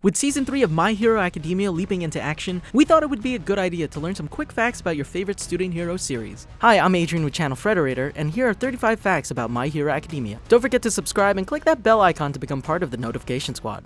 With Season 3 of My Hero Academia leaping into action, we thought it would be a good idea to learn some quick facts about your favorite student hero series. Hi, I'm Adrian with Channel Frederator, and here are 35 facts about My Hero Academia. Don't forget to subscribe and click that bell icon to become part of the notification squad.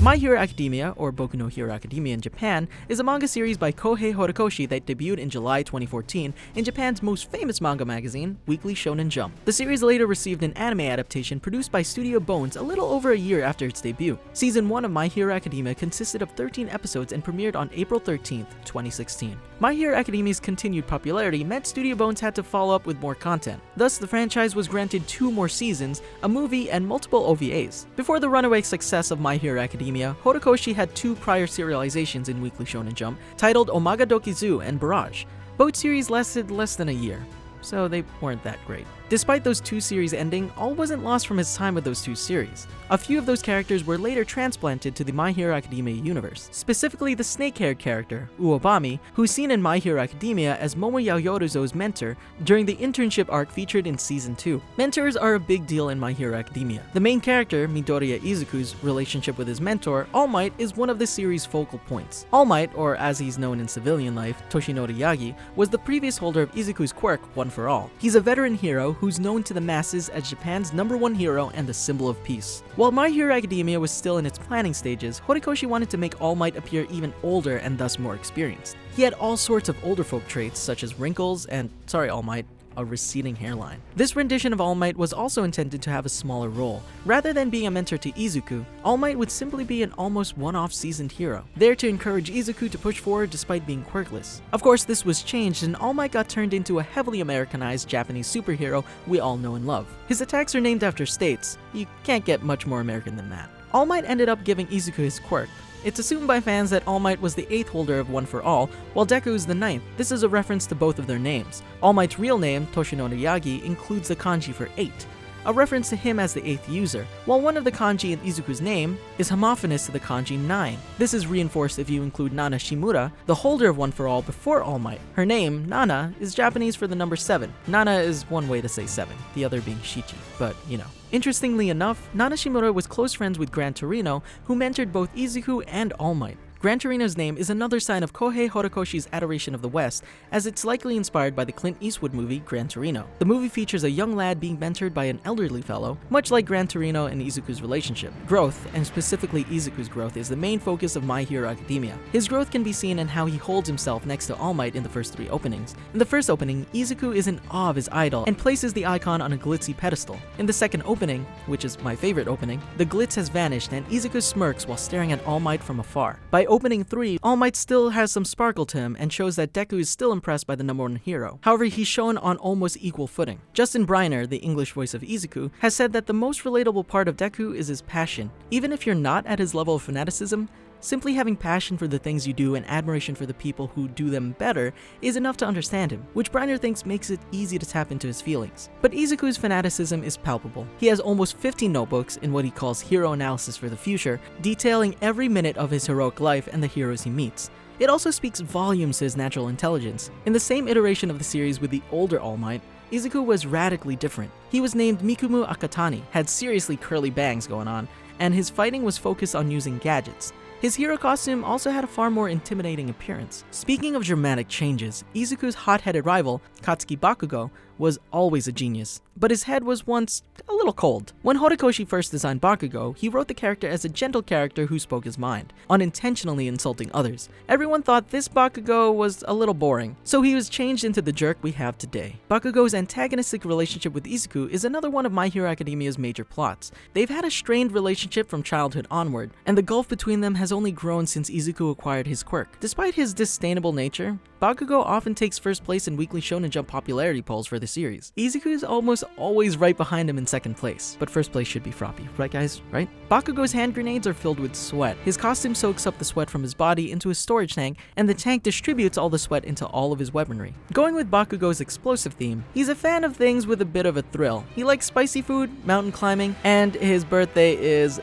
My Hero Academia, or Boku no Hero Academia in Japan, is a manga series by Kohei Horikoshi that debuted in July 2014 in Japan's most famous manga magazine, Weekly Shonen Jump. The series later received an anime adaptation produced by Studio Bones a little over a year after its debut. Season 1 of My Hero Academia consisted of 13 episodes and premiered on April 13, 2016. My Hero Academia's continued popularity meant Studio Bones had to follow up with more content. Thus, the franchise was granted 2 more seasons, a movie, and multiple OVAs. Before the runaway success of My Hero Academia, Horikoshi had 2 prior serializations in Weekly Shonen Jump, titled Omaga Dokizu and Barrage. Both series lasted less than a year, so they weren't that great. Despite those 2 series ending, all wasn't lost from his time with those 2 series. A few of those characters were later transplanted to the My Hero Academia universe, specifically the snake-haired character, Uobami, who's seen in My Hero Academia as Momo Yaoyorozu's mentor during the internship arc featured in Season 2. Mentors are a big deal in My Hero Academia. The main character, Midoriya Izuku's relationship with his mentor, All Might, is one of the series' focal points. All Might, or as he's known in civilian life, Toshinori Yagi, was the previous holder of Izuku's quirk, One for All. He's a veteran hero who's known to the masses as Japan's #1 hero and the symbol of peace. While My Hero Academia was still in its planning stages, Horikoshi wanted to make All Might appear even older and thus more experienced. He had all sorts of older folk traits such as wrinkles and, sorry All Might, a receding hairline. This rendition of All Might was also intended to have a smaller role. Rather than being a mentor to Izuku, All Might would simply be an almost one-off seasoned hero, there to encourage Izuku to push forward despite being quirkless. Of course, this was changed and All Might got turned into a heavily Americanized Japanese superhero we all know and love. His attacks are named after states. You can't get much more American than that. All Might ended up giving Izuku his quirk. It's assumed by fans that All Might was the 8th holder of One for All, while Deku is the 9th. This is a reference to both of their names. All Might's real name, Toshinori Yagi, includes the kanji for 8, a reference to him as the 8th user, while one of the kanji in Izuku's name is homophonous to the kanji 9. This is reinforced if you include Nana Shimura, the holder of One for All before All Might. Her name, Nana, is Japanese for the number 7. Nana is one way to say 7, the other being Shichi, but you know. Interestingly enough, Nana Shimura was close friends with Gran Torino, who mentored both Izuku and All Might. Gran Torino's name is another sign of Kohei Horikoshi's adoration of the West, as it's likely inspired by the Clint Eastwood movie Gran Torino. The movie features a young lad being mentored by an elderly fellow, much like Gran Torino and Izuku's relationship. Growth, and specifically Izuku's growth, is the main focus of My Hero Academia. His growth can be seen in how he holds himself next to All Might in the first 3 openings. In the first opening, Izuku is in awe of his idol and places the icon on a glitzy pedestal. In the second opening, which is my favorite opening, the glitz has vanished and Izuku smirks while staring at All Might from afar. By opening 3, All Might still has some sparkle to him and shows that Deku is still impressed by the #1 hero. However, he's shown on almost equal footing. Justin Briner, the English voice of Izuku, has said that the most relatable part of Deku is his passion. Even if you're not at his level of fanaticism, simply having passion for the things you do and admiration for the people who do them better is enough to understand him, which Briner thinks makes it easy to tap into his feelings. But Izuku's fanaticism is palpable. He has almost 50 notebooks in what he calls hero analysis for the future, detailing every minute of his heroic life and the heroes he meets. It also speaks volumes to his natural intelligence. In the same iteration of the series with the older All Might, Izuku was radically different. He was named Mikumu Akatani, had seriously curly bangs going on, and his fighting was focused on using gadgets. His hero costume also had a far more intimidating appearance. Speaking of dramatic changes, Izuku's hot-headed rival, Katsuki Bakugo, was always a genius, but his head was once a little cold. When Horikoshi first designed Bakugo, he wrote the character as a gentle character who spoke his mind, unintentionally insulting others. Everyone thought this Bakugo was a little boring, so he was changed into the jerk we have today. Bakugo's antagonistic relationship with Izuku is another one of My Hero Academia's major plots. They've had a strained relationship from childhood onward, and the gulf between them has only grown since Izuku acquired his quirk. Despite his disdainable nature, Bakugo often takes first place in Weekly Shonen Jump popularity polls for the series. Izuku is almost always right behind him in second place, but first place should be Froppy, right guys, right? Bakugo's hand grenades are filled with sweat. His costume soaks up the sweat from his body into a storage tank, and the tank distributes all the sweat into all of his weaponry. Going with Bakugo's explosive theme, he's a fan of things with a bit of a thrill. He likes spicy food, mountain climbing, and his birthday is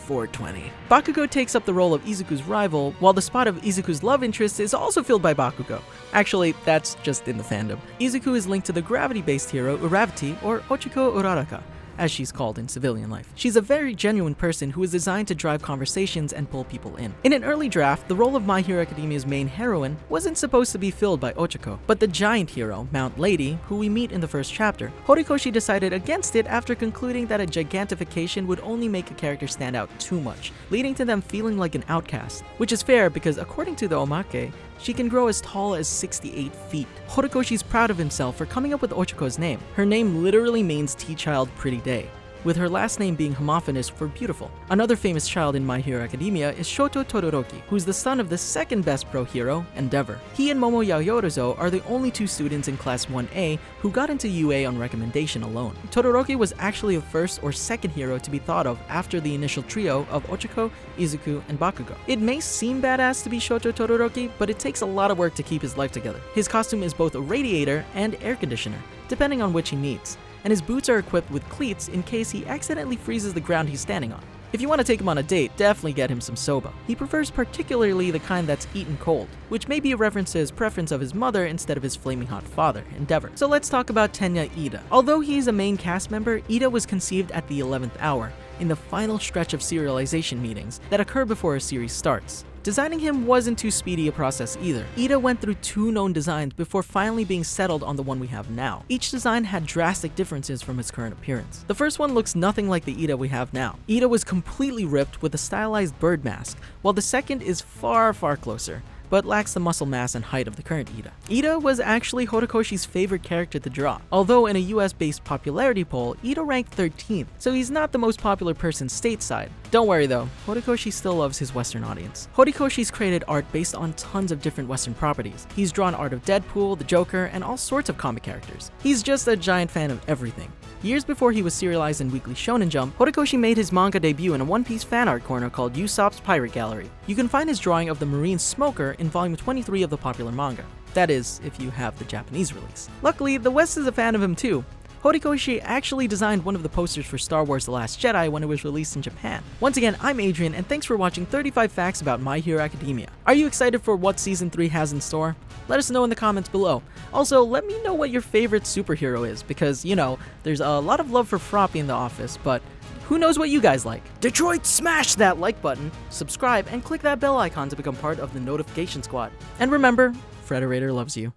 420. Bakugo takes up the role of Izuku's rival, while the spot of Izuku's love interest is also filled by Bakugo. Actually, that's just in the fandom. Izuku is linked to the gravity-based hero Uravity or Ochiko Uraraka. as she's called in civilian life. She's a very genuine person who is designed to drive conversations and pull people in. In an early draft, the role of My Hero Academia's main heroine wasn't supposed to be filled by Ochako, but the giant hero, Mount Lady, who we meet in the first chapter. Horikoshi decided against it after concluding that a gigantification would only make a character stand out too much, leading to them feeling like an outcast. Which is fair because according to the omake, she can grow as tall as 68 feet. Horikoshi's proud of himself for coming up with Ochako's name. Her name literally means tea child pretty day, with her last name being homophonous for beautiful. Another famous child in My Hero Academia is Shoto Todoroki, who's the son of the second best pro hero, Endeavor. He and Momo Yaoyorozu are the only two students in Class 1A who got into UA on recommendation alone. Todoroki was actually the first or second hero to be thought of after the initial trio of Ochako, Izuku, and Bakugo. It may seem badass to be Shoto Todoroki, but it takes a lot of work to keep his life together. His costume is both a radiator and air conditioner, depending on which he needs, and his boots are equipped with cleats in case he accidentally freezes the ground he's standing on. If you want to take him on a date, definitely get him some soba. He prefers particularly the kind that's eaten cold, which may be a reference to his preference of his mother instead of his flaming hot father, Endeavor. So let's talk about Tenya Ida. Although he's a main cast member, Ida was conceived at the 11th hour, in the final stretch of serialization meetings that occur before a series starts. Designing him wasn't too speedy a process either. Ida went through 2 known designs before finally being settled on the one we have now. Each design had drastic differences from his current appearance. The first one looks nothing like the Ida we have now. Ida was completely ripped with a stylized bird mask, while the second is far closer, but lacks the muscle mass and height of the current Ida. Ida was actually Horikoshi's favorite character to draw, although in a US-based popularity poll, Ida ranked 13th, so he's not the most popular person stateside. Don't worry though, Horikoshi still loves his Western audience. Horikoshi's created art based on tons of different Western properties. He's drawn art of Deadpool, the Joker, and all sorts of comic characters. He's just a giant fan of everything. Years before he was serialized in Weekly Shonen Jump, Horikoshi made his manga debut in a One Piece fan art corner called Usopp's Pirate Gallery. You can find his drawing of the Marine Smoker in volume 23 of the popular manga. That is, if you have the Japanese release. Luckily, the West is a fan of him too. Horikoshi actually designed one of the posters for Star Wars The Last Jedi when it was released in Japan. Once again, I'm Adrian, and thanks for watching 35 Facts about My Hero Academia. Are you excited for what Season 3 has in store? Let us know in the comments below. Also, let me know what your favorite superhero is, because, you know, there's a lot of love for Froppy in the office, but who knows what you guys like? Detroit, smash that like button, subscribe, and click that bell icon to become part of the notification squad. And remember, Frederator loves you.